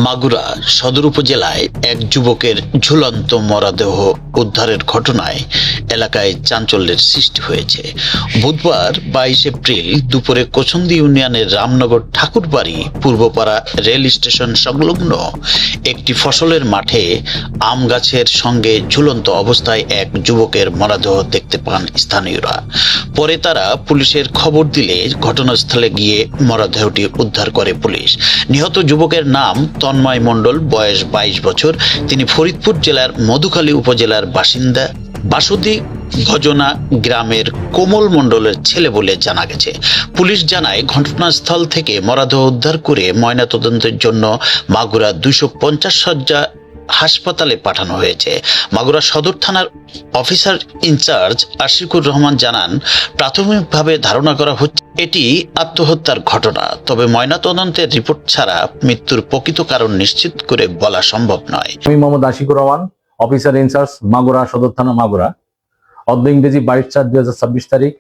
মাগুরা সদর উপজেলায় এক যুবকের ঝুলন্ত মরদেহ উদ্ধারের ঘটনায় এলাকায় চাঞ্চল্যের সৃষ্টি হয়েছে। বুধবার 22 এপ্রিল দুপুরে কোচন্দি ইউনিয়নের রামনগর ঠাকুরবাড়ি পূর্বপাড়া রেল স্টেশন সংলগ্ন একটি ফসলের মাঠে আম গাছের সঙ্গে ঝুলন্ত অবস্থায় এক যুবকের মরদেহ দেখতে পান স্থানীয়রা। পরে তারা পুলিশের খবর দিলে ঘটনাস্থলে গিয়ে মরদেহটি উদ্ধার করে পুলিশ। নিহত যুবকের নাম তন্ময় মণ্ডল, বয়স 22 বছর। তিনি ফরিদপুর জেলার মধুখালী উপজেলার বাসিন্দা। বাসুদি ভজনা গ্রামের কোমল মণ্ডলের ছেলে বলে জানা গেছে। পুলিশ জানায়, ঘটনাস্থল থেকে মরদেহ উদ্ধার করে ময়নাতদন্তের জন্য মাগুরা 250 শয্যা হাসপাতালে পাঠানো হয়েছে। মাগুরা সদর থানার অফিসার ইনচার্জ আশিকুর রহমান জানান, প্রাথমিকভাবে ধারণা করা হচ্ছে এটি আত্মহত্যার ঘটনা, তবে ময়নাতদন্তের রিপোর্ট ছাড়া মৃত্যুর প্রকৃত কারণ নিশ্চিত করে বলা সম্ভব নয়। আমি মোহাম্মদ আশিকুর রহমান, অফিসার ইনচার্জ মাগুরা সদর থানা মাগুরা। অর্ধ ইংরেজি 22/4/2026 তারিখ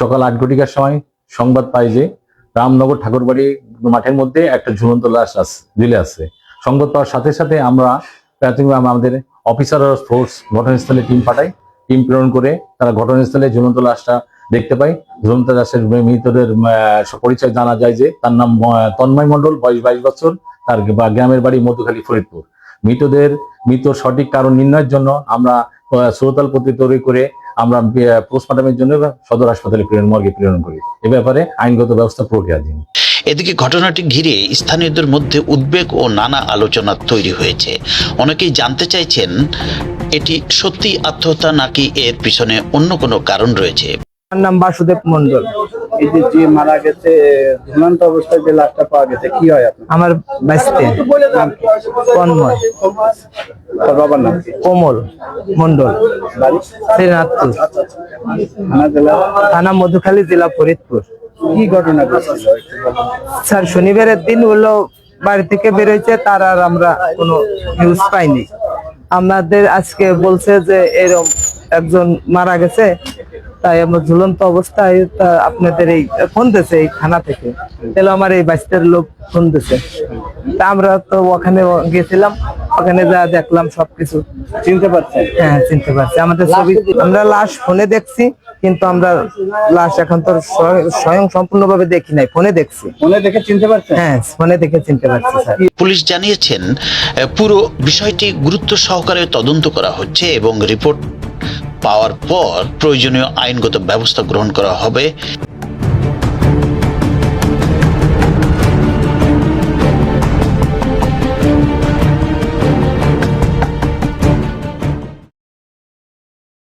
সকাল 8 ঘটিকার সময় সংবাদ পাই যে রামনগর ঠাকুরবাড়ি মাঠের মধ্যে একটা ঝুলন্ত লাশ ঝুলে আছে। সংবাদ পাওয়ার সাথে সাথে আমরা প্রাথমিকভাবে আমাদের অফিসার ফোর্স ঘটনাস্থলে টিম পাঠাই। টিম প্রেরণ করে তারা ঘটনাস্থলে ঝুলন্ত লাশটা দেখতে পাই। ঝুলন্ত লাশের মৃতদের পরিচয় জানা যায় যে তার নাম তন্ময় মণ্ডল, বয়স 22 বছর, তার গ্রামের বাড়ি মধুখালী, ফরিদপুর। মৃত্যুর সঠিক কারণ নির্ণয়ের জন্য আমরা শ্রোতাল পত্রিকা তৈরি করে আমরা পোস্টমর্টমের জন্য সদর হাসপাতালে মর্গে প্রেরণ করি। এ ব্যাপারে আইনগত ব্যবস্থা প্রক্রিয়াধীন। এদিকে ঘটনাটি ঘিরে স্থানীয়দের মধ্যে উদ্বেগ ও নানা আলোচনা তৈরি হয়েছে। অনেকেই জানতে চাইছেন, এটি সত্যি আত্মহত্যা নাকি এর পিছনে অন্য কোনো কারণ রয়েছে। আমার নাম বাসুদেব মণ্ডল। এই যে মারা গেছে ঝুলন্ত অবস্থায় যে লাশটা পাওয়া গেছে, কি হয় আপনার? আমার বাইস্তে তন্ময়, তার বাবার নাম কি? কোমল মণ্ডল, বাড়ি? শ্রীনাথপুর থানা, জেলা? থানা মধুখালী, জেলা ফরিদপুর। কি ঘটনা ঘটেছিল? স্যার, শনিবারের দিন হলো বাড়ি থেকে বেরোইছে, তার আর আমরা কোনো নিউজ পাইনি। আমাদের আজকে বলছে যে এরকম একজন মারা গেছে, তাই আমরা ঝুলন্ত অবস্থায় আপনাদের এই ফোন দিয়েছে এই থানা থেকে। তাহলে আমার এই বাইস্তের লোক ফোন দিয়েছে, তা আমরা তো ওখানে গেছিলাম, ওখানে যা দেখলাম সবকিছু। চিনতে পারছেন? হ্যাঁ, চিনতে পারছি। আমাদের ছবি, আমরা লাশ ফোনে দেখছি, কিন্তু আমরা লাশ এখন তো স্বয়ং সম্পূর্ণভাবে দেখি নাই, ফোনে দেখছি। ফোনে দেখে চিনতে পারছেন? হ্যাঁ, ফোনে দেখে চিনতে পারছি স্যার। পুলিশ জানিয়েছেন, পুরো বিষয়টি গুরুত্ব সহকারে তদন্ত করা হচ্ছে এবং রিপোর্ট পাওয়ার পর প্রয়োজনীয় আইনগত ব্যবস্থা গ্রহণ করা হবে।